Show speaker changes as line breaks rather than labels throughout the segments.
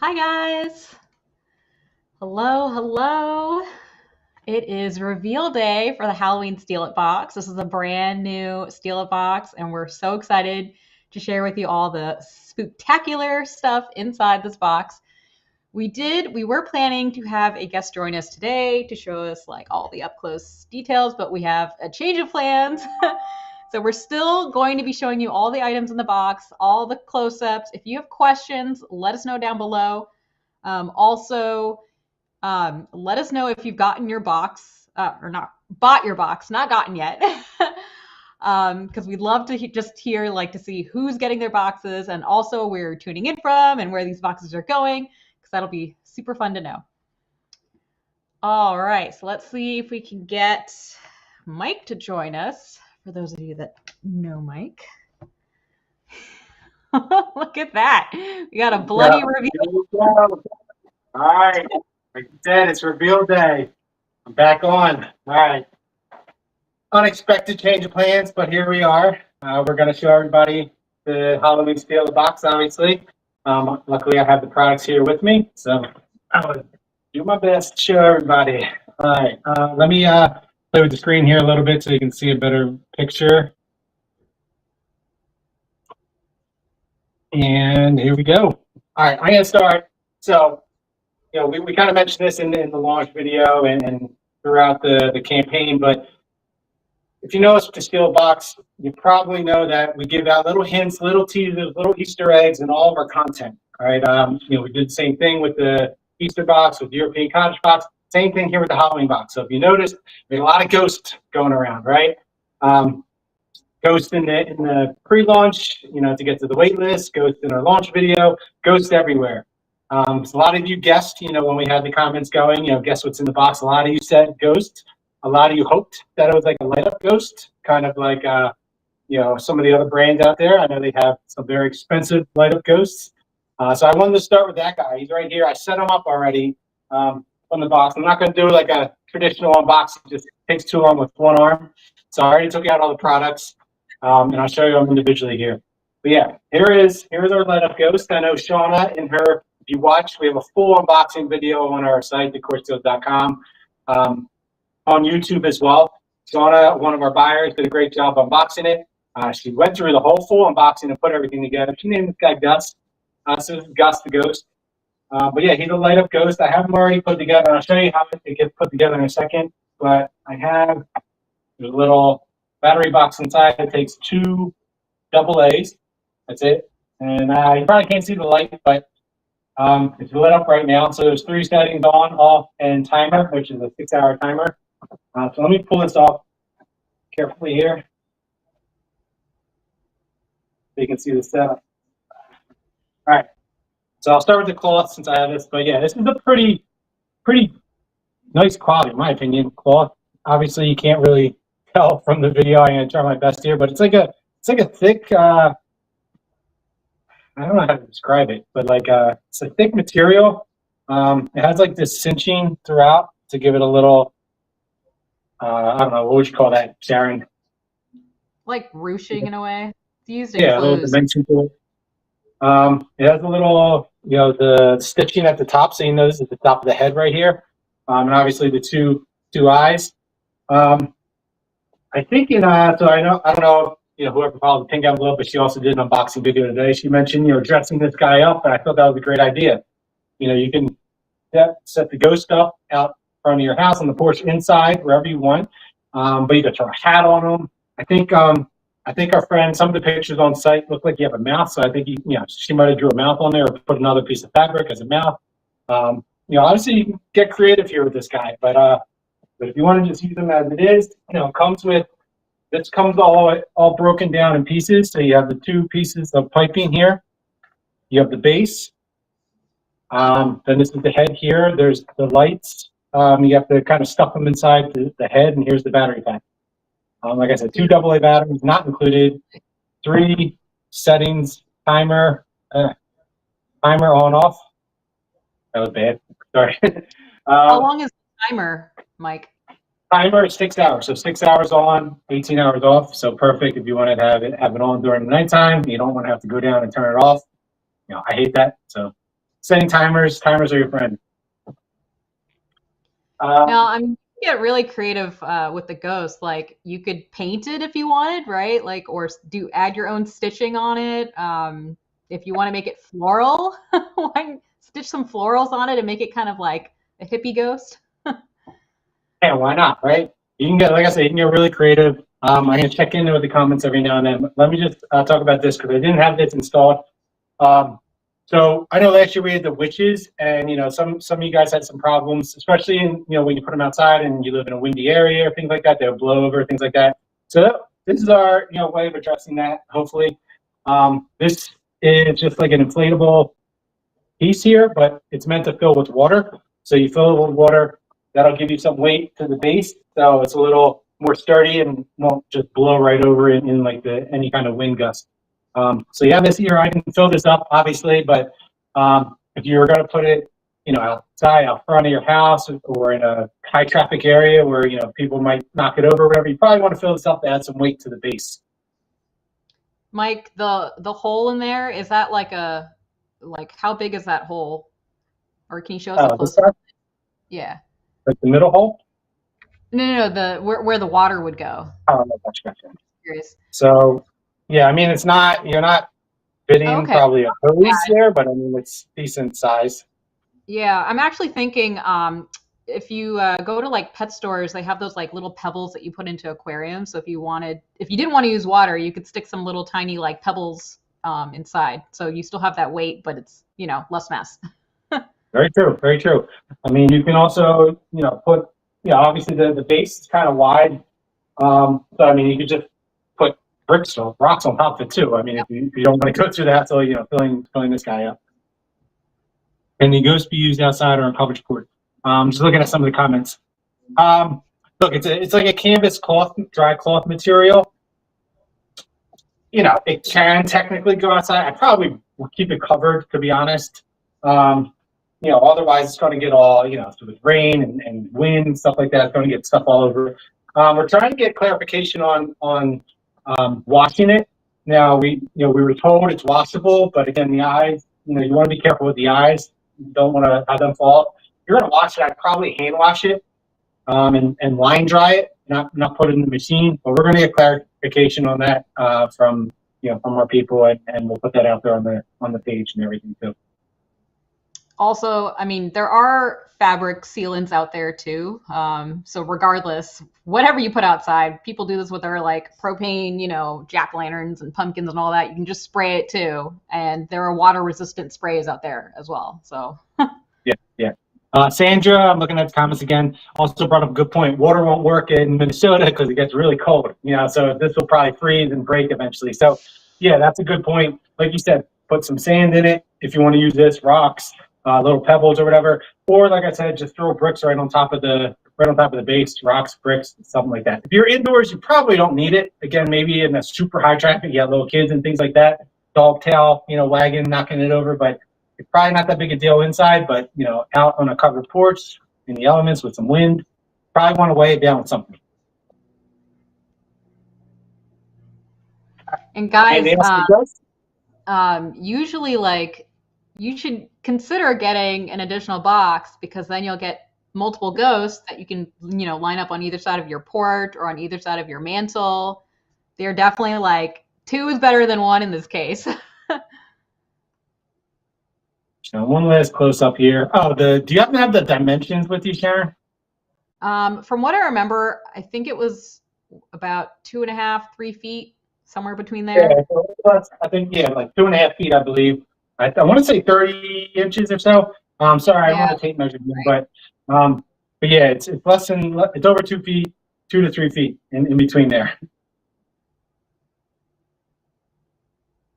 Hi guys. Hello, hello. It is reveal day for the Halloween Steal It box. This is a brand new Steal It box, and we're so excited to share with you all the spooktacular stuff inside this box. We were planning to have a guest join us today to show us like all the up close details, but we have a change of plans. So we're still going to be showing you all the items in the box, all the close ups. If you have questions, let us know down below. Also, let us know if you've gotten your box or not bought your box, not gotten yet. Because we'd love to just hear, like, to see who's getting their boxes and also where you're tuning in from and where these boxes are going, because that'll be super fun to know. All right, so let's see if we can get Mike to join us. For those of you that know Mike. Look at that. We got a bloody reveal.
All right. Like you said, it's reveal day. I'm back on. All right. Unexpected change of plans, but here we are. We're going to show everybody the Halloween Steal the Box, obviously. Luckily, I have the products here with me, so I'm going to do my best to show everybody. All right. Let me play with the screen here a little bit so you can see a better picture. And here we go. All right, I'm going to start. So, we kind of mentioned this in the launch video and throughout the campaign, but if you know us with the Steal Box, you probably know that we give out little hints, little teasers, little Easter eggs in all of our content. All right, we did the same thing with the Easter box, with the European cottage box. Same thing here with the Halloween box. So if you notice, we had a lot of ghosts going around, right? Ghost in the pre-launch, to get to the wait list, ghost in our launch video, ghost everywhere. So a lot of you guessed, when we had the comments going, guess what's in the box. A lot of you said ghost. A lot of you hoped that it was like a light up ghost, kind of like, some of the other brands out there. I know they have some very expensive light up ghosts. So I wanted to start with that guy. He's right here. I set him up already on the box. I'm not going to do like a traditional unboxing. It just takes too long with one arm. So I already took out all the products. And I'll show you them individually here. But yeah, here's our light up ghost. I know Shauna in her, if you watch, we have a full unboxing video on our site, decorsteals.com, on YouTube as well. Shauna, one of our buyers, did a great job unboxing it. She went through the whole full unboxing and put everything together. She named this guy Gus. So this is Gus the ghost. But yeah, he's a light up ghost. I have him already put together. I'll show you how it gets put together in a second. But I have a little battery box inside. It takes 2 AA's. That's it. And you probably can't see the light, but it's lit up right now. So there's 3 settings: on, off, and timer, which is a 6-hour timer. So let me pull this off carefully here so you can see the setup. All right. So I'll start with the cloth since I have this. But yeah, this is a pretty nice quality, in my opinion, cloth. Obviously, you can't really tell from the video. I'm going to try my best here, but it's like a thick, I don't know how to describe it, but it's a thick material. It has like this cinching throughout to give it a little, I don't know, what would you call that, Sharon?
Like ruching in a way. It's used in
Yeah,
clothes.
a little dimension to it. It has a little, the stitching at the top, so you know this is the top of the head right here. And obviously the two eyes. I think so I don't know, whoever followed the pink envelope, but she also did an unboxing video today. She mentioned, dressing this guy up, and I thought that was a great idea. You can set the ghost up out front of your house, on the porch, inside, wherever you want. But you can throw a hat on him. I think our friend, some of the pictures on site look like you have a mouth, so I think she might have drew a mouth on there or put another piece of fabric as a mouth. Obviously you can get creative here with this guy, but if you want to just use them as it is, this comes all broken down in pieces. So you have the 2 pieces of piping here. You have the base. Then this is the head here. There's the lights. You have to kind of stuff them inside the head, and here's the battery pack. Like I said, 2 AA batteries not included. 3 settings, timer on off. That was bad. Sorry.
How long is the timer, Mike?
Timer is 6 hours. So 6 hours on, 18 hours off. So perfect if you want to have it on during the nighttime. You don't want to have to go down and turn it off. I hate that. So setting timers. Timers are your friend.
Now, I mean, you get really creative with the ghost. Like, you could paint it if you wanted, right? Like, or do add your own stitching on it. If you want to make it floral, why stitch some florals on it and make it kind of like a hippie ghost?
Yeah, why not, right? You can get, like I said, you can get really creative. I'm gonna check in with the comments every now and then. But let me just talk about this because I didn't have this installed. Um, so I know last year we had the witches, and some of you guys had some problems, especially in when you put them outside and you live in a windy area or things like that. They'll blow over, things like that. So this is our way of addressing that. Hopefully, this is just like an inflatable piece here, but it's meant to fill with water. So you fill it with water, that'll give you some weight to the base, so it's a little more sturdy and won't just blow right over it in like any kind of wind gust. So yeah, this year I can fill this up, obviously, but if you were going to put it, outside, out front of your house, or in a high traffic area where people might knock it over, or whatever, you probably want to fill this up to add some weight to the base.
Mike, the hole in there, is that like how big is that hole? Or can you show us a close up? Yeah.
Like the middle hole?
No, the where the water would go.
Oh, no, gotcha.
Curious.
So, yeah, I mean, you're not fitting probably a hose there, but I mean, it's decent size.
Yeah, I'm actually thinking if you go to like pet stores, they have those like little pebbles that you put into aquariums. So if you didn't want to use water, you could stick some little tiny like pebbles inside. So you still have that weight, but it's, less mess.
Very true, very true. I mean, you can also, put, obviously the base is kind of wide. So, I mean, you could just put bricks or rocks on top of it too. I mean, if you don't want to go through the hassle, filling this guy up. And the ghost be used outside or on public court. Just looking at some of the comments. Look, it's like a canvas cloth, dry cloth material. It can technically go outside. I probably will keep it covered, to be honest. Otherwise it's going to get all, with rain and wind and stuff like that, it's going to get stuff all over. We're trying to get clarification on washing it. Now we were told it's washable, but again, the eyes, you want to be careful with the eyes. You don't want to have them fall. If you're going to wash it, I'd probably hand wash it, and line dry it, not put it in the machine. But we're going to get clarification on that from our people, and we'll put that out there on the page and everything too.
Also, I mean, there are fabric sealants out there too. So regardless, whatever you put outside, people do this with their like propane, jack-o'-lanterns and pumpkins and all that. You can just spray it too. And there are water-resistant sprays out there as well. So
yeah. Sandra, I'm looking at the comments again, also brought up a good point. Water won't work in Minnesota because it gets really cold, so this will probably freeze and break eventually. So yeah, that's a good point. Like you said, put some sand in it if you want to use this, rocks, little pebbles or whatever, or like I said, just throw bricks right on top of the base, rocks, bricks, something like that. If you're indoors, you probably don't need it. Again, maybe in a super high traffic, you have little kids and things like that, dog tail, wagon knocking it over, but it's probably not that big a deal inside. But out on a covered porch in the elements with some wind, probably want to weigh it down with something.
And guys, usually like, you should consider getting an additional box, because then you'll get multiple ghosts that you can, line up on either side of your porch or on either side of your mantle. They're definitely like 2 is better than 1 in this case.
One last close up here. Oh, do you happen to have the dimensions with you, Sharon?
From what I remember, I think it was about 2.5, 3 feet, somewhere between there.
Yeah, so I think like 2.5 feet, I believe. I want to say 30 inches or so. Sorry, I don't have a tape measure, but yeah, it's less than, it's over 2 feet, 2 to 3 feet in between there.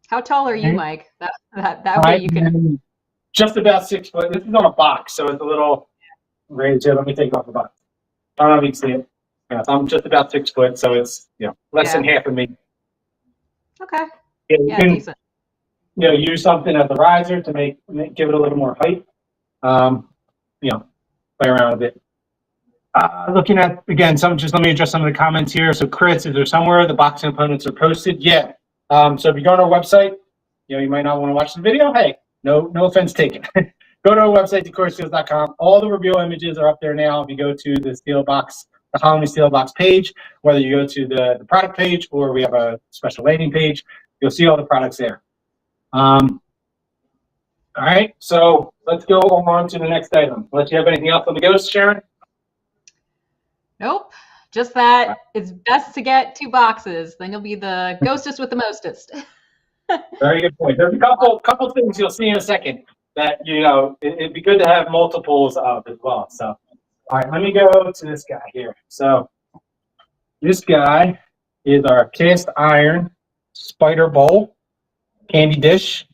How tall are you, Mike? That way you can.
Just about 6 foot. This is on a box, so it's a little raised here. Let me take it off the box. I don't know if you can see it. Yeah, I'm just about 6 foot, so it's less than half of me.
Okay.
Yeah, you can,
decent.
Use something as a riser to give it a little more height. Play around with it. Looking at again, let me address some of the comments here. So, Chris, is there somewhere the box components are posted? Yeah. So if you go on our website, you might not want to watch the video. Hey, no offense taken. go to our website, decorseals.com. All the reveal images are up there now. If you go to the Steel Box, the Halloween Steel Box page, whether you go to the product page or we have a special landing page, you'll see all the products there. All right, so let's go on to the next item. Unless you have anything else on the ghost, Sharon?
Nope. Just that it's best to get 2 boxes. Then you'll be the ghostest with the mostest.
Very good point. There's a couple things you'll see in a second that, it'd be good to have multiples of as well. So, all right, let me go to this guy here. So this guy is our cast iron spider bowl, candy dish,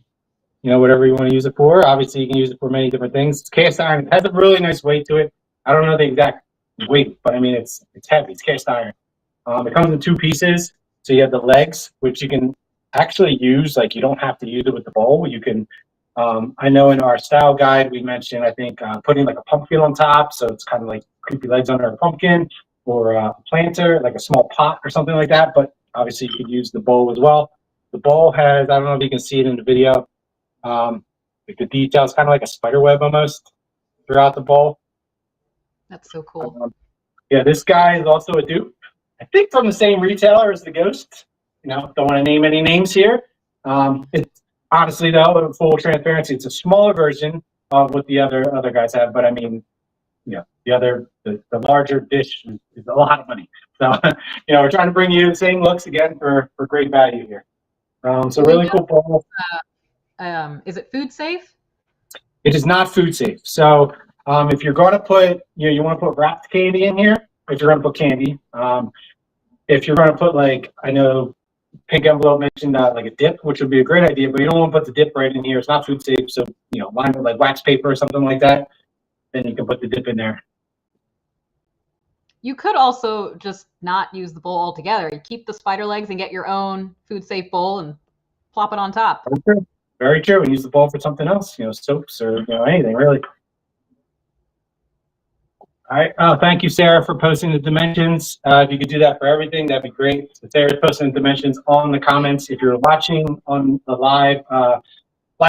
whatever you want to use it for. Obviously, you can use it for many different things. It's cast iron. It has a really nice weight to it. I don't know the exact weight, but I mean, it's heavy. It's cast iron. It comes in 2 pieces. So you have the legs, which you can actually use. Like, you don't have to use it with the bowl. You can, I know in our style guide, we mentioned, I think, putting like a pumpkin on top. So it's kind of like creepy legs under a pumpkin, or a planter, like a small pot or something like that. But obviously, you could use the bowl as well. The bowl has, I don't know if you can see it in the video, like the details, kind of like a spider web almost throughout the bowl.
That's so cool.
Yeah, this guy is also a dupe. I think from the same retailer as the Ghost. Don't want to name any names here. It's honestly, though, in full transparency, it's a smaller version of what the other guys have. But I mean, the larger dish is a lot of money. So we're trying to bring you the same looks again for great value here. So really cool bowl.
Is it food safe?
It is not food safe. So if you're going to put, you want to put wrapped candy in here. If you're going to put candy, if you're going to put, like, I know Pink Envelope mentioned like a dip, which would be a great idea, but you don't want to put the dip right in here. It's not food safe. So line with like wax paper or something like that. Then you can put the dip in there.
You could also just not use the bowl altogether. You keep the spider legs and get your own food safe bowl and plop it on top.
Very true. Very true. And use the bowl for something else, soaps or anything really. All right. Thank you, Sarah, for posting the dimensions. If you could do that for everything, that'd be great. So Sarah's posting the dimensions on the comments. If you're watching on the live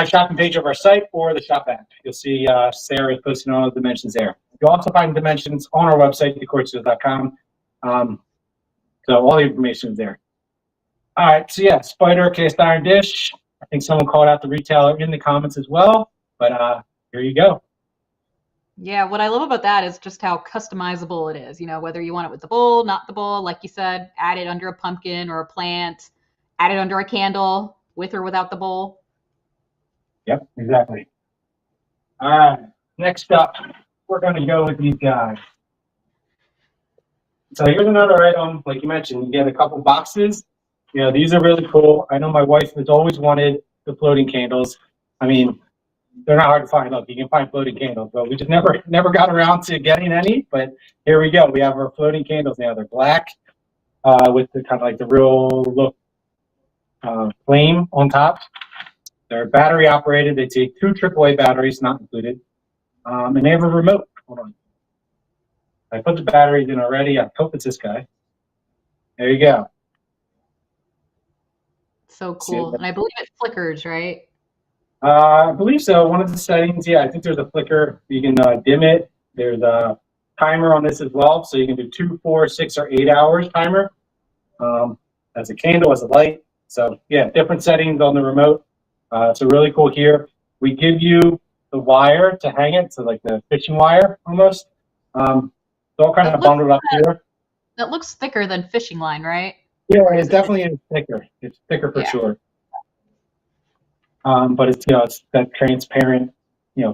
shopping page of our site or the shop app, you'll see Sarah is posting all the dimensions there. You'll also find dimensions on our website, decorseals.com. So all the information is there. All right. So yeah, spider cast iron dish. I think someone called out the retailer in the comments as well. But here you go.
Yeah, what I love about that is just how customizable it is. Whether you want it with the bowl, not the bowl, like you said, add it under a pumpkin or a plant, add it under a candle, with or without the bowl.
Yep, exactly. All right, next up, we're going to go with these guys. So here's another item, like you mentioned, you get a couple boxes. These are really cool. I know my wife has always wanted the floating candles. I mean, they're not hard to find. Look, you can find floating candles, but we just never got around to getting any. But here we go. We have our floating candles now. They're black with the kind of like the real look flame on top. They're battery operated. They take 2 AAA batteries, not included, and they have a remote. Hold on. I put the batteries in already. I hope it's this guy. There you go.
So cool. And I believe it flickers, right?
I believe so. One of the settings, yeah, I think there's a flicker. You can dim it. There's a timer on this as well, so you can do 2, 4, 6, or 8 hours timer. As a candle, as a light. So yeah, different settings on the remote. So really cool here. We give you the wire to hang it, so like the fishing wire almost. It's all kind of bundled up here.
That looks thicker than fishing line, right?
Yeah, it definitely is thicker. It's thicker for sure. But it's it's that transparent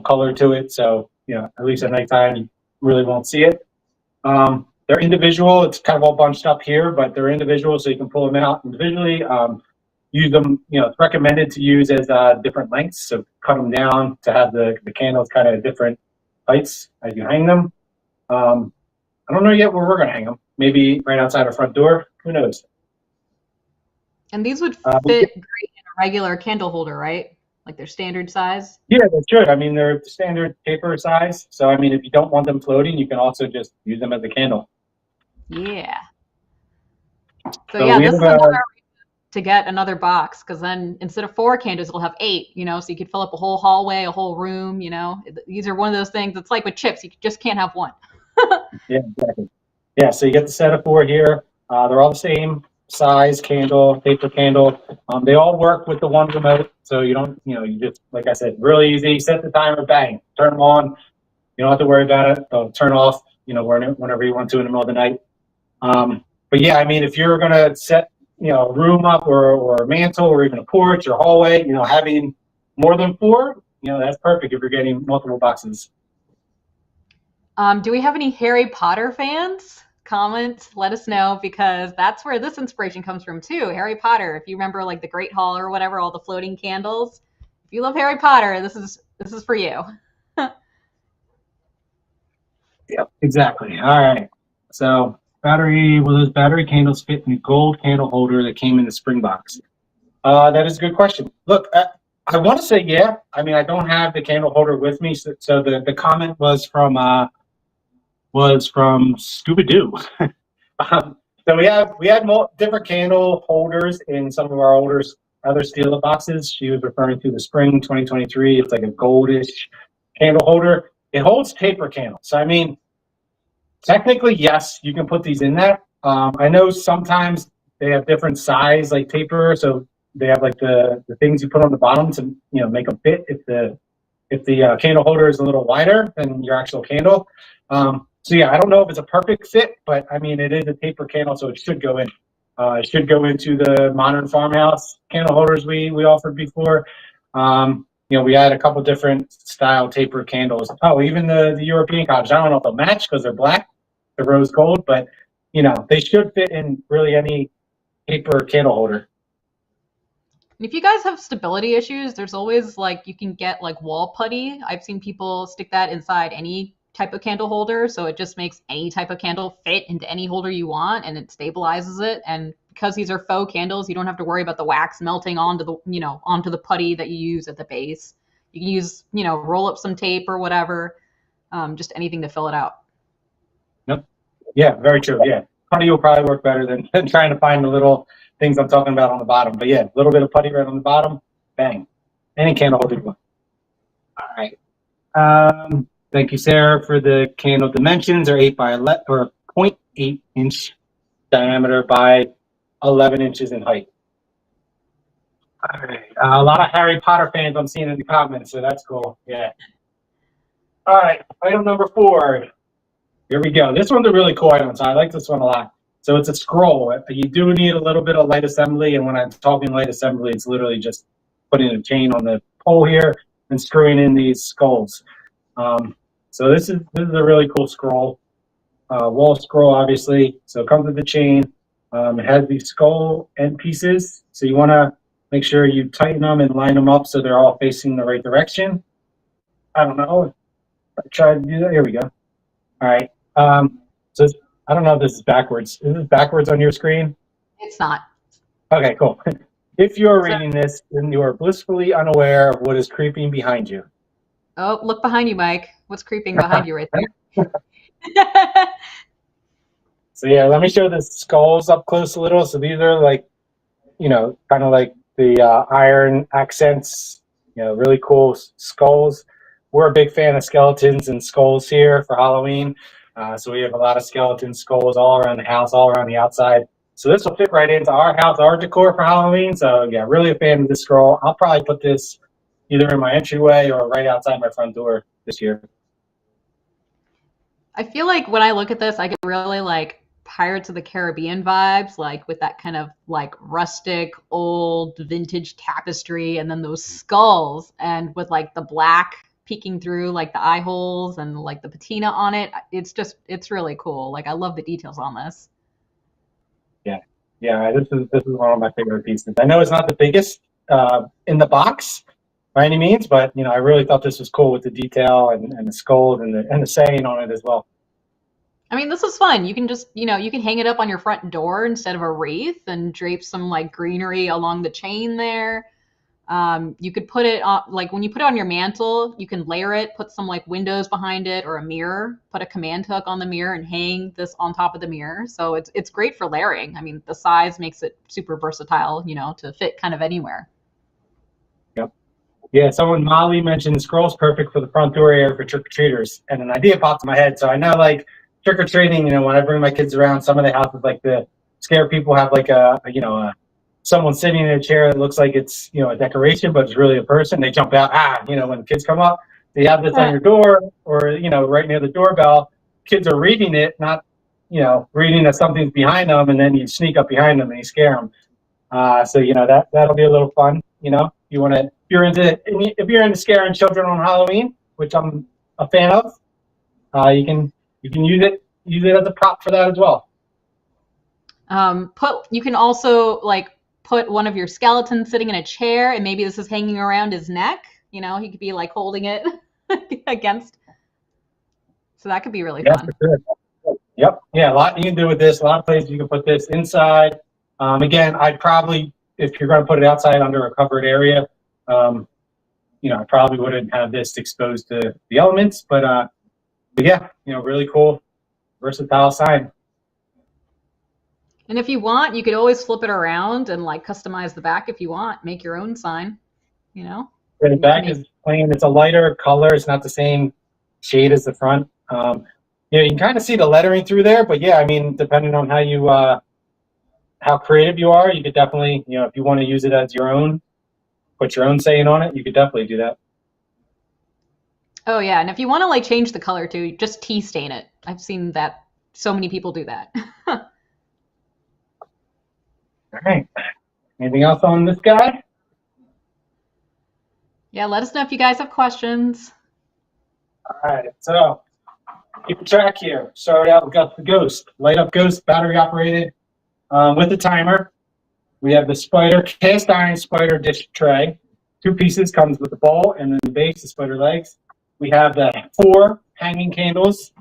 color to it. So at least at nighttime you really won't see it. They're individual. It's kind of all bunched up here, but they're individual, so you can pull them out individually. Use them. It's recommended to use as different lengths. So cut them down to have the candles kind of different heights as you hang them. I don't know yet where we're going to hang them. Maybe right outside our front door. Who knows?
And these would fit great in a regular candle holder, right? Like their standard size?
Yeah, they should. I mean, they're standard paper size. So, I mean, if you don't want them floating, you can also just use them as a candle.
Yeah. So yeah, this is another reason to get another box, because then instead of 4 candles, it'll have 8, so you could fill up a whole hallway, a whole room. These are one of those things. It's like with chips, you just can't have one.
Yeah, exactly. Yeah, so you get the set of 4 here. They're all the same size candle, paper candle. They all work with the one remote, so you don't, you just, like I said, really easy. Set the timer, bang, turn them on. You don't have to worry about it. They'll turn off, whenever you want to in the middle of the night. But yeah, I mean, if you're gonna set, a room up or a mantle or even a porch or hallway, having more than 4, that's perfect if you're getting multiple boxes.
Do we have any Harry Potter fans? Comment, let us know, because that's where this inspiration comes from too. Harry Potter. If you remember, like the Great Hall or whatever, all the floating candles. If you love Harry Potter, this is for you.
Yep, exactly. All right. So will those battery candles fit in a gold candle holder that came in the spring box? That is a good question. Look, I want to say yeah. I mean, I don't have the candle holder with me, so the comment was from Scooby Doo. So we had different candle holders in some of our other steel boxes. She was referring to the spring 2023. It's like a goldish candle holder. It holds taper candles. So I mean, technically, yes, you can put these in there. I know sometimes they have different size, like taper, so they have like the things you put on the bottom to make them fit. If the candle holder is a little wider than your actual candle, so yeah, I don't know if it's a perfect fit, but I mean it is a taper candle, so it should go in. It should go into the modern farmhouse candle holders we offered before. We had a couple different style taper candles. Oh, even the European cottage. I don't know if they'll match because they're black, the rose gold, but they should fit in really any paper candle holder.
And if you guys have stability issues, there's always like you can get like wall putty. I've seen people stick that inside any type of candle holder, so it just makes any type of candle fit into any holder you want, and it stabilizes it. And because these are faux candles, you don't have to worry about the wax melting onto the putty that you use at the base. You can use roll up some tape or whatever, just anything to fill it out.
Yep. Yeah, very true. Yeah. Putty will probably work better than trying to find the little things I'm talking about on the bottom. But yeah, a little bit of putty right on the bottom, bang. Any candle holder you want. All right. Thank you, Sarah, for the candle dimensions are 8 by 11 or 0.8 inch diameter by 11 inches in height. All right. A lot of Harry Potter fans I'm seeing in the comments, so that's cool. Yeah. All right. Item number 4. Here we go. This one's a really cool item, so I like this one a lot. So it's a scroll. You do need a little bit of light assembly, and when I'm talking light assembly, it's literally just putting a chain on the pole here and screwing in these skulls. So this is a really cool scroll, wall scroll, obviously. So it comes with the chain. It has these skull end pieces, so you want to make sure you tighten them and line them up so they're all facing the right direction. I don't know. I tried to do that. Here we go. All right. So I don't know if this is backwards. Is this backwards on your screen?
It's not.
Okay, cool. If you're reading this, then you are blissfully unaware of what is creeping behind you.
Oh, look behind you, Mike. What's creeping behind you right there?
So yeah, let me show the skulls up close a little. So these are like, kind of like the iron accents, really cool skulls. We're a big fan of skeletons and skulls here for Halloween. So we have a lot of skeleton skulls all around the house, all around the outside. So this will fit right into our house, our decor for Halloween. So yeah, really a fan of this scroll. I'll probably put this either in my entryway or right outside my front door this year.
I feel like when I look at this, I get really like Pirates of the Caribbean vibes, like with that kind of like rustic, old, vintage tapestry, and then those skulls, and with like the black peeking through like the eye holes and like the patina on it. It's really cool. Like I love the details on this.
Yeah, yeah. This is one of my favorite pieces. I know it's not the biggest in the box by any means, but I really thought this was cool with the detail and the skulls and the saying on it as well.
I mean, this is fun. You can just, you can hang it up on your front door instead of a wreath and drape some like greenery along the chain there. You could put it on, like when you put it on your mantle, you can layer it, put some like windows behind it or a mirror, put a command hook on the mirror and hang this on top of the mirror. So it's great for layering. I mean, the size makes it super versatile, you know, to fit kind of anywhere.
Yep. Yeah, someone, Molly, mentioned scroll's perfect for the front door area for trick-or-treaters. And an idea popped in my head. So I know, like, trick-or-treating, you know, when I bring my kids around, some of the houses, like, the scare people have, like, someone sitting in a chair that looks like it's, you know, a decoration, but it's really a person. They jump out, you know, when the kids come up. So you have this on your door or, you know, right near the doorbell. Kids are reading it, not, you know, reading that something's behind them, and then you sneak up behind them and you scare them. So you know that'll be a little fun. You know, you want to if you're into scaring children on Halloween, which I'm a fan of, you can use it as a prop for that as well.
You can also like put one of your skeletons sitting in a chair, and maybe this is hanging around his neck. You know, he could be like holding it against. So that could be really fun.
For sure. Yep. Yeah, a lot you can do with this. A lot of places you can put this inside. Again, I'd probably, if you're going to put it outside under a covered area, you know, I probably wouldn't have this exposed to the elements. But yeah, you know, really cool, versatile sign.
And if you want, you could always flip it around and like customize the back if you want. Make your own sign, you know?
The back is plain. It's a lighter color. It's not the same shade as the front. You know, you can kind of see the lettering through there, but yeah, I mean, depending on how creative you are, you could definitely, you know, if you want to use it as your own, put your own saying on it, you could definitely do that.
Oh yeah, and if you want to like change the color too, just tea stain it. I've seen that so many people do that.
All right. Anything else on this guy?
Yeah, let us know if you guys have questions.
All right. So keep a track here. Start out, we got the Ghost, light up Ghost, battery operated, with the timer. We have the spider, cast iron spider dish tray. 2 pieces, comes with the bowl and then the base, the spider legs. We have the 4 hanging candles,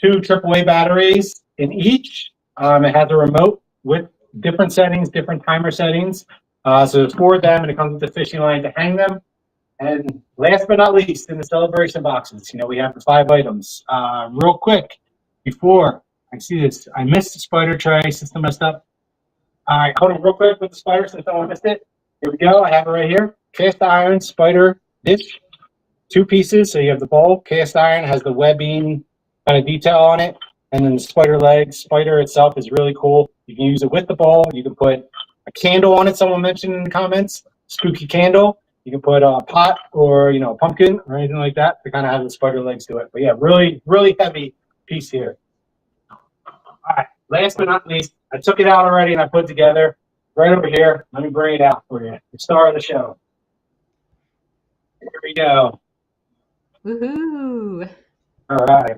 2 AAA batteries in each. It has a remote with different settings, different timer settings. So there's 4 of them, and it comes with the fishing line to hang them. And last but not least, in the celebration boxes, you know, we have the 5 items. Real quick, before I see this, I missed the spider tray. System messed up. All right, hold on real quick with the spider since I missed it. Here we go. I have it right here. Cast iron spider dish, 2 pieces. So you have the bowl. Cast iron has the webbing kind of detail on it, and then the spider legs. Spider itself is really cool. You can use it with the bowl. You can put a candle on it. Someone mentioned in the comments, spooky candle. You can put a pot or, you know, a pumpkin or anything like that to kind of have the spider legs to it. But yeah, really, really heavy piece here. All right, last but not least, I took it out already and I put it together right over here. Let me bring it out for you. The star of the show. Here we go.
Woohoo!
All right.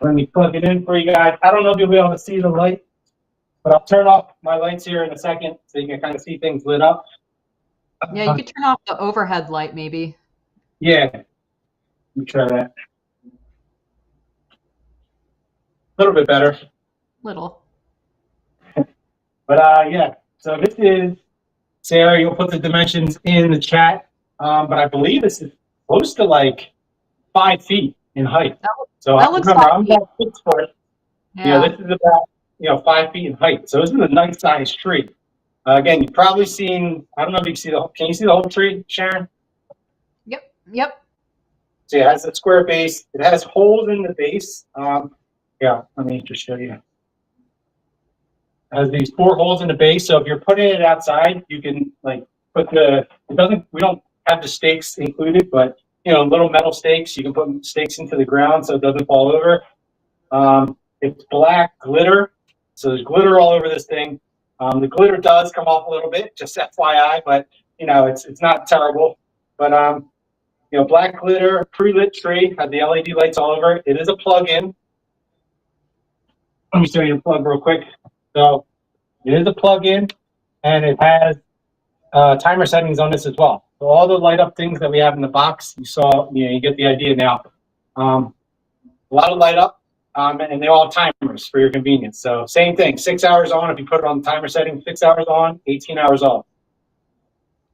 Let me plug it in for you guys. I don't know if you'll be able to see the light, but I'll turn off my lights here in a second so you can kind of see things lit up.
Yeah, you could turn off the overhead light maybe.
Yeah. Let me try that. A little bit better.
Little.
But yeah, so this is, Sarah, you'll put the dimensions in the chat. But I believe this is close to like 5 feet in height. So
that looks
remember, I'm about 6 foot.
Yeah.
You know, this is about, you know, 5 feet in height. So this is a nice sized tree. Again, you've probably seen, I don't know if you can see can you see the whole tree, Sharon?
Yep, yep.
So it has a square base. It has holes in the base. Yeah, let me just show you. It has these 4 holes in the base. So if you're putting it outside, you can like put we don't have the stakes included, but you know, little metal stakes. You can put stakes into the ground so it doesn't fall over. It's black glitter. So there's glitter all over this thing. The glitter does come off a little bit, just FYI, but you know, it's not terrible. But you know, black glitter, pre-lit tree, has the LED lights all over it. It is a plug-in. Let me show you the plug real quick. So it is a plug-in, and it has timer settings on this as well. So all the light up things that we have in the box, you saw, you know, you get the idea now. A lot of light up, and they all have timers for your convenience. So same thing, 6 hours on if you put it on the timer setting, 6 hours on, 18 hours off.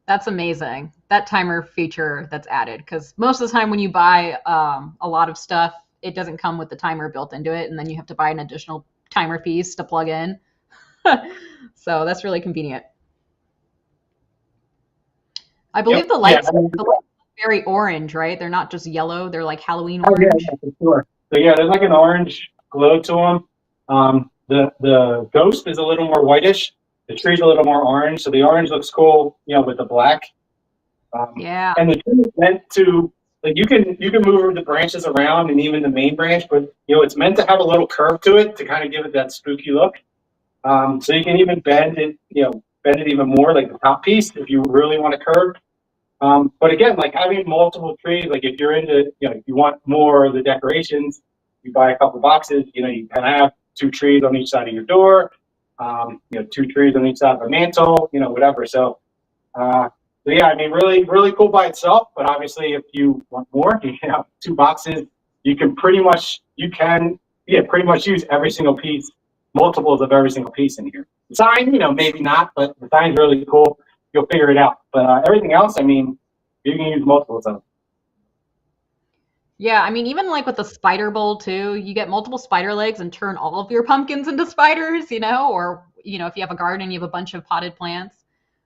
That's amazing. That timer feature that's added, because most of the time when you buy a lot of stuff, it doesn't come with the timer built into it, and then you have to buy an additional timer piece to plug in. So that's really convenient. I believe
Yep. Yeah. I mean,
the lights are very orange, right? They're not just yellow; they're like Halloween
oh yeah,
orange.
yeah, for sure. So yeah, there's like an orange glow to them. The ghost is a little more whitish. The tree's a little more orange. So the orange looks cool, with the black.
Yeah.
And the tree is meant to, like, you can move the branches around and even the main branch, but it's meant to have a little curve to it to kind of give it that spooky look. So you can even bend it even more, like the top piece, if you really want to curve. But again, like having multiple trees, like if you're into, if you want more of the decorations, you buy a couple boxes. You can have two trees on each side of your door. Two trees on each side of a mantle. Whatever. Uh, so yeah, I mean, really, really cool by itself. But obviously, if you want more, two boxes, you can pretty much use every single piece, multiples of every single piece in here. The sign, maybe not, but the sign's really cool. You'll figure it out. But everything else, I mean, you can use multiples of them.
Yeah, I mean, even like with the spider bowl too, you get multiple spider legs and turn all of your pumpkins into spiders, or if you have a garden and you have a bunch of potted plants.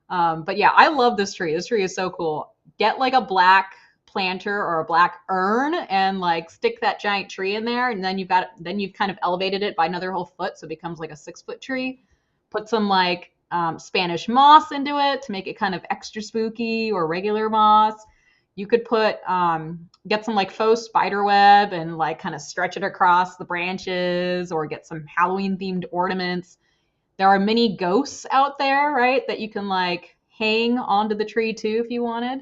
But yeah, I love this tree. This tree is so cool. Get like a black planter or a black urn and like stick that giant tree in there, and then you've kind of elevated it by another whole foot, so it becomes like a 6 foot tree. Put some like Spanish moss into it to make it kind of extra spooky, or regular moss. You could get some like faux spider web and like kind of stretch it across the branches, or get some Halloween themed ornaments. There are mini ghosts out there, right, that you can like hang onto the tree too if you wanted.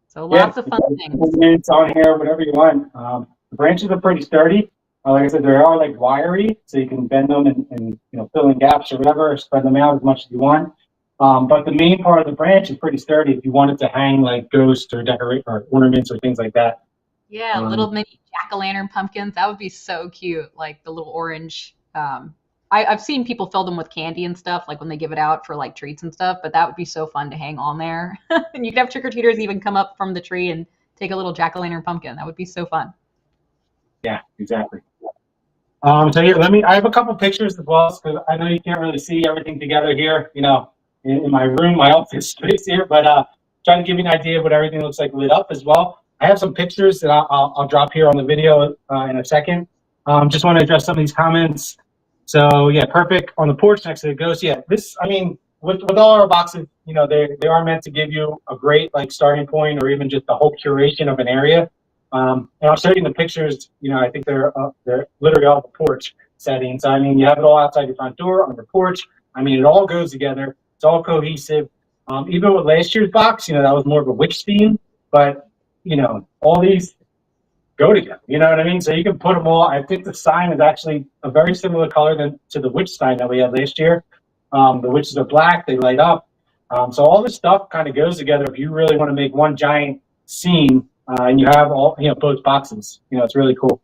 So
Yeah,
lots of fun things.
it's on here, whatever you want. The branches are pretty sturdy. Like I said, they are like wiry, so you can bend them and fill in gaps or whatever, spread them out as much as you want. But the main part of the branch is pretty sturdy if you wanted to hang like ghosts or decorate or ornaments or things like that.
Yeah,
Um,
little mini jack-o'-lantern pumpkins. That would be so cute. Like the little orange. I've seen people fill them with candy and stuff, like when they give it out for like treats and stuff. But that would be so fun to hang on there. And you could have trick-or-treaters even come up from the tree and take a little jack-o'-lantern pumpkin. That would be so fun.
yeah, exactly. So here, I have a couple pictures as well, because I know you can't really see everything together here, in my room, my office space here, but trying to give you an idea of what everything looks like lit up as well. I have some pictures that I'll drop here on the video in a second. Just want to address some of these comments. So yeah, perfect on the porch next to the ghost. Yeah, I mean, with all our boxes, they are meant to give you a great like starting point, or even just the whole curation of an area. And I'll show you the pictures. I think they're literally off the porch settings. I mean, you have it all outside your front door, on your porch. I mean, it all goes together. It's all cohesive. Even with last year's box, that was more of a witch theme, but all these go together. You know what I mean? So you can put them all. I think the sign is actually a very similar color to the witch sign that we had last year. The witches are black; they light up. So all this stuff kind of goes together. If you really want to make one giant scene, and you have all both boxes, it's really cool.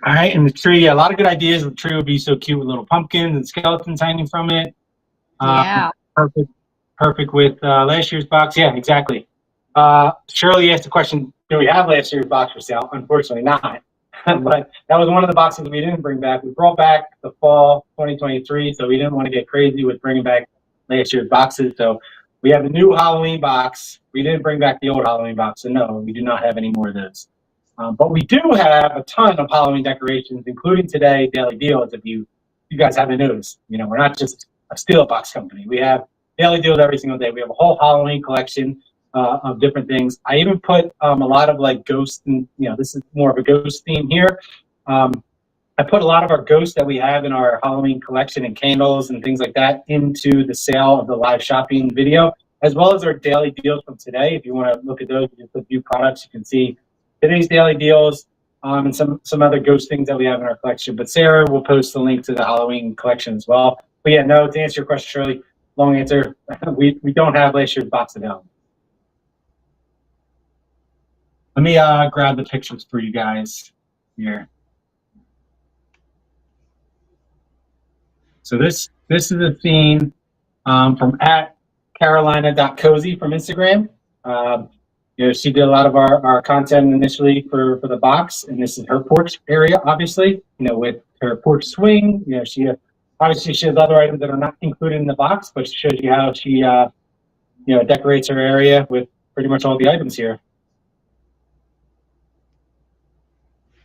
All right, and the tree, yeah, a lot of good ideas. The tree would be so cute with little pumpkins and skeletons hanging from it. Um,
Yeah.
perfect, perfect with last year's box. Yeah, exactly. Shirley asked the question: do we have last year's box for sale? Unfortunately, not. But that was one of the boxes we didn't bring back. We brought back the fall 2023, so we didn't want to get crazy with bringing back last year's boxes. So we have a new Halloween box. We didn't bring back the old Halloween box, so no, we do not have any more of those. But we do have a ton of Halloween decorations, including today daily deals. If you guys haven't noticed, we're not just a steel box company. We have daily deals every single day. We have a whole Halloween collection of different things. I even put a lot of like ghosts, and this is more of a ghost theme here. Um, I put a lot of our ghosts that we have in our Halloween collection and candles and things like that into the sale of the live shopping video, as well as our daily deals from today. If you want to look at those, just a few products, you can see today's daily deals, and some other ghost things that we have in our collection. But Sarah will post the link to the Halloween collection as well. But yeah, no, to answer your question, Shirley, long answer, we don't have last year's box available. Let me grab the pictures for you guys here. So this is a scene from at carolina.cozy from Instagram. She did a lot of our content initially for the box, and this is her porch area, obviously, with her porch swing. She obviously she has other items that are not included in the box, but she shows you how she decorates her area with pretty much all the items here.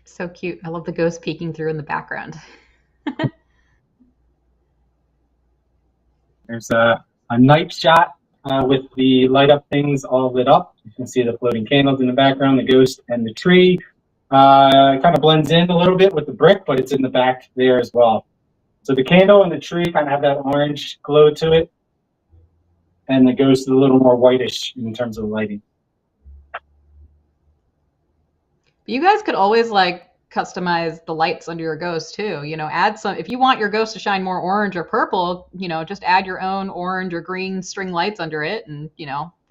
So cute. I love the ghost peeking through in the background.
There's a night shot with the light up things all lit up. You can see the floating candles in the background, the ghost and the tree. It kind of blends in a little bit with the brick, but it's in the back there as well. So the candle and the tree kind of have that orange glow to it, and the ghost is a little more whitish in terms of the lighting.
You guys could always like customize the lights under your ghost too. Add some, if you want your ghost to shine more orange or purple, just add your own orange or green string lights under it and,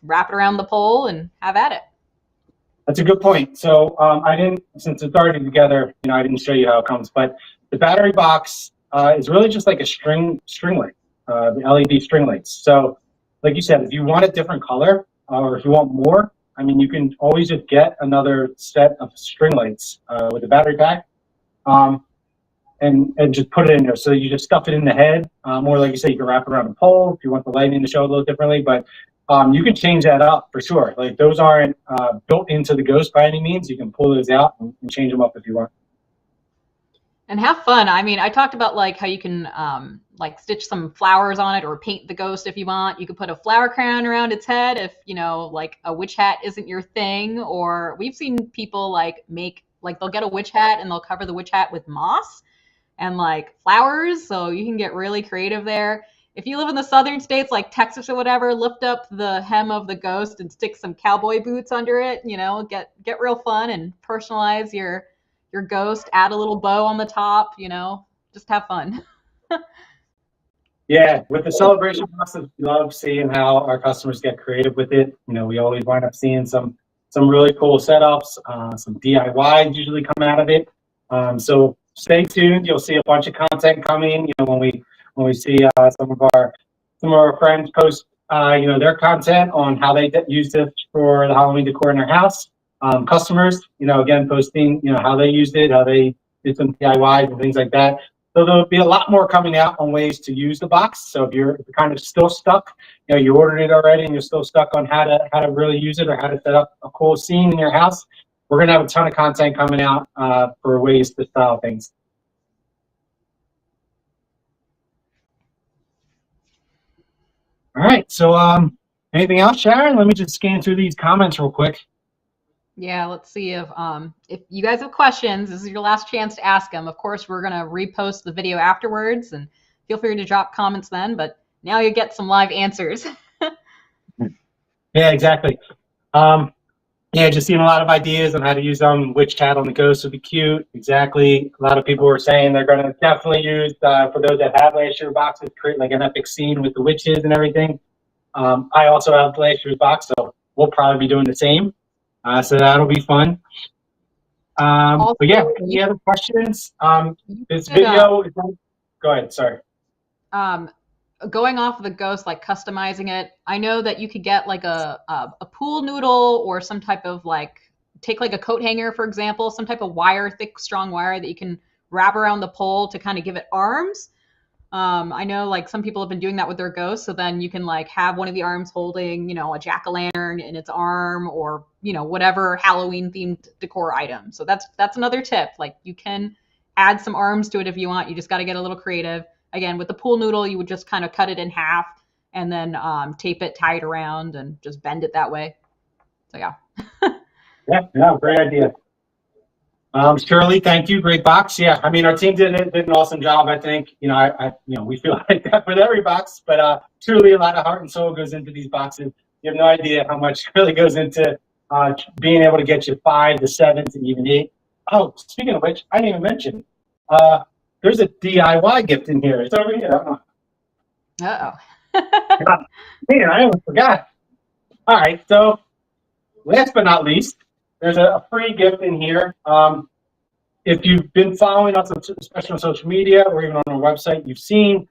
wrap it around the pole and have at it.
That's a good point. So I didn't, since it's already together, I didn't show you how it comes, but the battery box is really just like a string light, the LED string lights. So like you said, if you want a different color or if you want more, you can always just get another set of string lights with a battery pack and just put it in there. So you just stuff it in the head, or like you say, you can wrap it around a pole if you want the lighting to show a little differently, but you can change that up for sure. Like those aren't built into the ghost by any means. You can pull those out and change them up if you want.
And have fun. I talked about like how you can like stitch some flowers on it or paint the ghost if you want. You could put a flower crown around its head if, like a witch hat isn't your thing. Or we've seen people like they'll get a witch hat and they'll cover the witch hat with moss and like flowers. So you can get really creative there. If you live in the southern states like Texas or whatever, lift up the hem of the ghost and stick some cowboy boots under it, get real fun and personalize your ghost, add a little bow on the top, just have fun.
Yeah, with the celebration process, we love seeing how our customers get creative with it. We always wind up seeing some really cool setups, some DIYs usually come out of it. So stay tuned. You'll see a bunch of content coming. When we see some of our friends post their content on how they used it for the Halloween decor in their house. Customers, again, posting, how they used it, how they did some DIYs and things like that. So there'll be a lot more coming out on ways to use the box. So if you're kind of still stuck, you ordered it already and you're still stuck on how to really use it or how to set up a cool scene in your house, we're gonna have a ton of content coming out for ways to style things. All right. So anything else, Sharon? Let me just scan through these comments real quick.
Yeah, let's see if you guys have questions. This is your last chance to ask them. Of course, we're gonna repost the video afterwards, and feel free to drop comments then. But now you get some live answers.
Yeah, exactly. Yeah, just seeing a lot of ideas on how to use them. Which cat on the ghost would be cute. Exactly. A lot of people were saying they're going to definitely use for those that have last year's boxes, create like an epic scene with the witches and everything. I also have last year's box, so we'll probably be doing the same. So that'll be fun.
Also,
but yeah, any other questions? This video is go ahead, sorry.
Going off of the ghost, like customizing it, I know that you could get like a pool noodle or some type of like, take like a coat hanger, for example, some type of wire, thick, strong wire that you can wrap around the pole to kind of give it arms. I know like some people have been doing that with their ghosts. So then you can like have one of the arms holding, a jack-o'-lantern in its arm or, whatever Halloween themed decor item. So that's another tip. Like you can add some arms to it if you want. You just got to get a little creative. Again, with the pool noodle, you would just kind of cut it in half and then tape it, tie it around and just bend it that way. So yeah.
Yeah, great idea. Shirley, thank you. Great box. Yeah, our team did an awesome job. I think we feel like that with every box, but truly a lot of heart and soul goes into these boxes. You have no idea how much really goes into being able to get you 5 to 7 to even 8. Oh, speaking of which, I didn't even mention. There's a DIY gift in here. It's over here. Man, I almost forgot. All right, so last but not least, there's a free gift in here. If you've been following us, especially on social media or even on our website, you've seen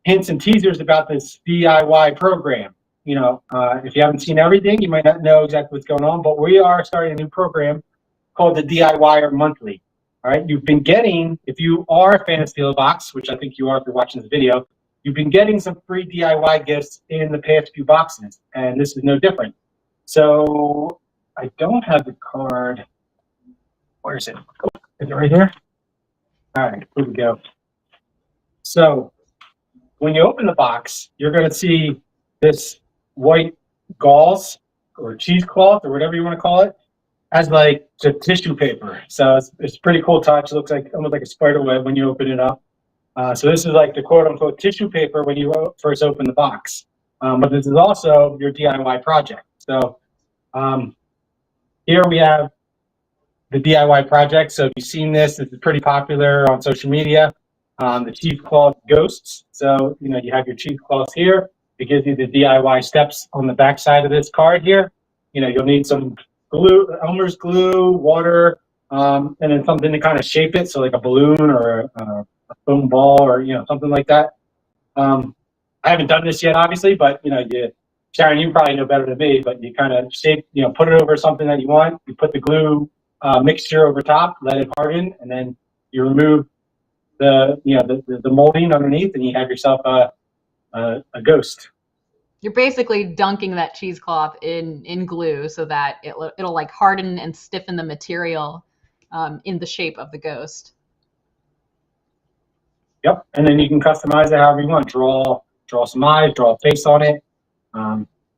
hints and teasers about this DIY program. If you haven't seen everything, you might not know exactly what's going on, but we are starting a new program called the DIYer Monthly. All right, you've been getting, if you are a fan of Steel Box, which I think you are if you're watching this video, you've been getting some free DIY gifts in the past few boxes, and this is no different. So I don't have the card. Where is it? Is it right here? All right, here we go. So when you open the box, you're going to see this white gauze or cheesecloth or whatever you want to call it as like just tissue paper. So it's a pretty cool touch. It looks like almost like a spider web when you open it up. So this is like the quote unquote tissue paper when you first open the box. But this is also your DIY project. So here we have the DIY project. So if you've seen this is pretty popular on social media. The cheesecloth ghosts. So, you have your cheesecloths here. It gives you the DIY steps on the back side of this card here. You'll need some glue, Elmer's glue, water, and then something to kind of shape it. So like a balloon or a foam ball or, something like that. I haven't done this yet, obviously, but, Sharon, you probably know better than me, but you kind of shape, put it over something that you want. You put the glue mixture over top, let it harden, and then you remove the molding underneath, and you have yourself a ghost.
You're basically dunking that cheesecloth in glue so that it'll like harden and stiffen the material in the shape of the ghost.
Yep, and then you can customize it however you want. Draw some eyes, draw a face on it,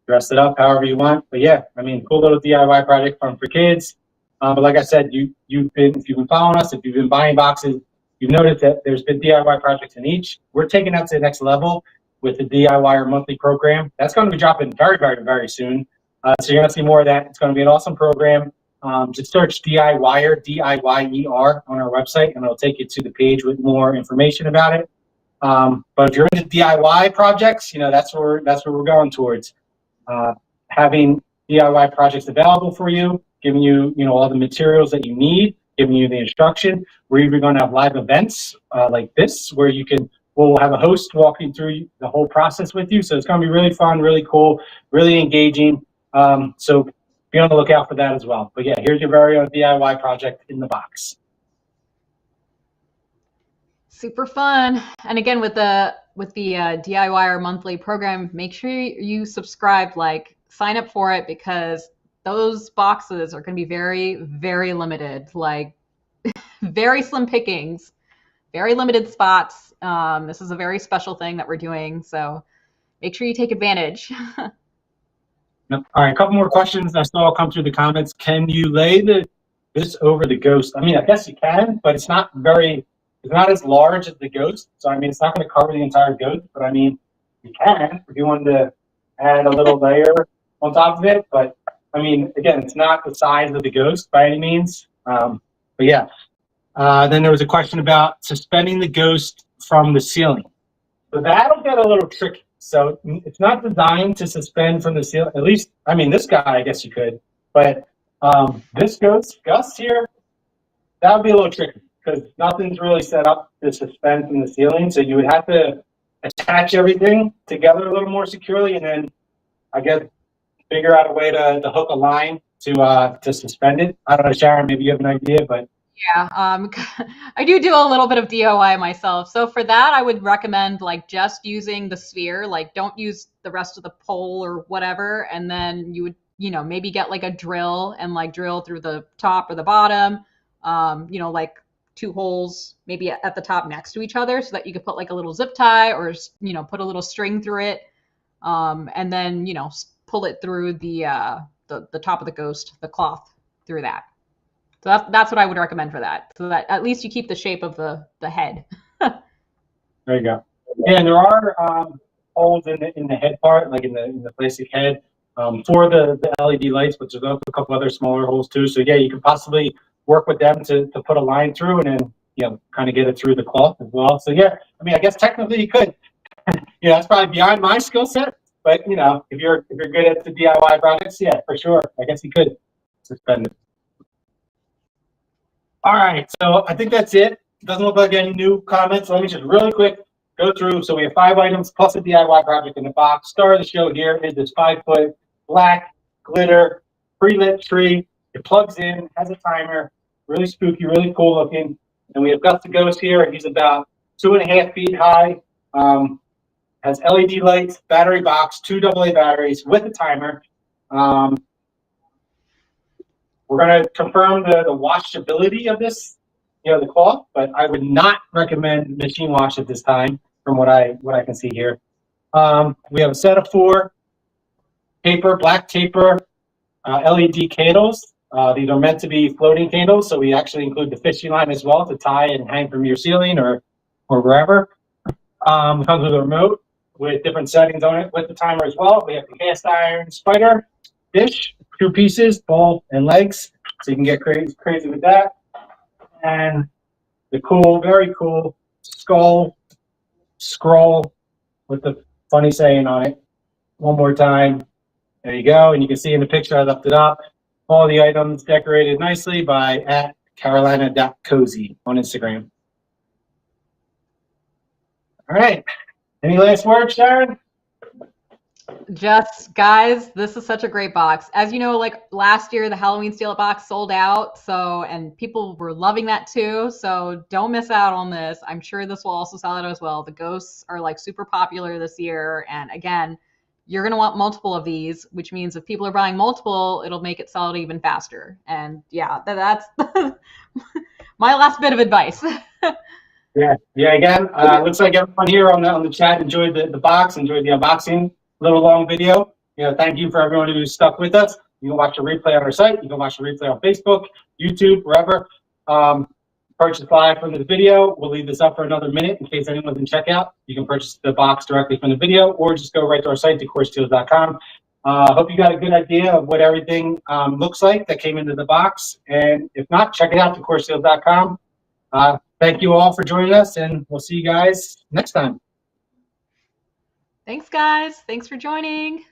dress it up however you want. But yeah, cool little DIY project fun for kids. But like I said, if you've been following us, if you've been buying boxes, you've noticed that there's been DIY projects in each. We're taking that to the next level with the DIYer Monthly program. That's going to be dropping very, very, very soon. So you're going to see more of that. It's going to be an awesome program. Just search DIYer, D-I-Y-E-R on our website, and it'll take you to the page with more information about it. But if you're into DIY projects, that's where we're going towards. Having DIY projects available for you, giving you, all the materials that you need, giving you the instruction. We're even going to have live events like this where we'll have a host walking through the whole process with you. So it's going to be really fun, really cool, really engaging. So be on the lookout for that as well. But yeah, here's your very own DIY project in the box.
Super fun. And again, with the DIYer Monthly program, make sure you subscribe, sign up for it, because those boxes are going to be very, very limited, like very slim pickings, very limited spots. This is a very special thing that we're doing, so make sure you take advantage.
All right, a couple more questions I saw come through the comments. Can you lay this over the ghost? I guess you can, but it's not as large as the ghost. So it's not going to cover the entire ghost, but you can if you wanted to add a little layer on top of it. But again, it's not the size of the ghost by any means. But yeah. Then there was a question about suspending the ghost from the ceiling. So that'll get a little tricky. So it's not designed to suspend from the ceiling. At least, this guy, I guess you could. But this ghost, Gus here, that would be a little tricky because nothing's really set up to suspend from the ceiling. So you would have to attach everything together a little more securely, and then I guess figure out a way to hook a line to suspend it. I don't know, Sharon, maybe you have an idea, but
yeah, I do a little bit of DIY myself. So for that, I would recommend just using the sphere. Don't use the rest of the pole or whatever. And then you would, maybe get a drill and drill through the top or the bottom. 2 holes maybe at the top next to each other, so that you could put a little zip tie or put a little string through it, and then pull it through the top of the ghost, the cloth through that. So that's what I would recommend for that, so that at least you keep the shape of the head.
There you go. Yeah, and there are holes in the head part, like in the plastic head, for the LED lights, but there's a couple other smaller holes too. So yeah, you could possibly work with them to put a line through and then kind of get it through the cloth as well. So yeah, I guess technically you could. That's probably beyond my skill set, but if you're good at the DIY projects, yeah, for sure. I guess you could suspend it. All right, so I think that's it. Doesn't look like any new comments. Let me just really quick go through. So we have 5 items plus a DIY project in the box. Star of the show here is this 5-foot black glitter pre-lit tree. It plugs in, has a timer, really spooky, really cool looking. And we have Gus the Ghost here. He's about 2.5 feet high. Has LED lights, battery box, 2 AA batteries with a timer. We're going to confirm the washability of this, the cloth, but I would not recommend machine wash at this time from what I can see here. We have a set of 4 black taper LED candles. These are meant to be floating candles, so we actually include the fishing line as well to tie and hang from your ceiling or wherever. It comes with a remote with different settings on it with the timer as well. We have the cast iron spider dish, 2 pieces, bowl and legs, so you can get crazy with that. And the cool, very cool skull scroll with the funny saying on it. One more time. There you go. And you can see in the picture I left it up. All the items decorated nicely by @carolina.cozy on Instagram. All right. Any last words, Sharon?
Just guys, this is such a great box. As you know, like last year, the Halloween Steal It box sold out. So, and people were loving that too. So don't miss out on this. I'm sure this will also sell out as well. The ghosts are like super popular this year. And again, you're going to want multiple of these, which means if people are buying multiple, it'll make it sell out even faster. And yeah, that's my last bit of advice.
Yeah. Again, looks like everyone here on the chat enjoyed the box, enjoyed the unboxing. Little long video. Thank you for everyone who stuck with us. You can watch a replay on our site. You can watch a replay on Facebook, YouTube, wherever. Purchase live from the video. We'll leave this up for another minute in case anyone's in checkout. You can purchase the box directly from the video or just go right to our site, decorsteals.com. Hope you got a good idea of what everything looks like that came into the box. And if not, check it out, decorsteals.com. Thank you all for joining us, and we'll see you guys next time.
Thanks, guys. Thanks for joining.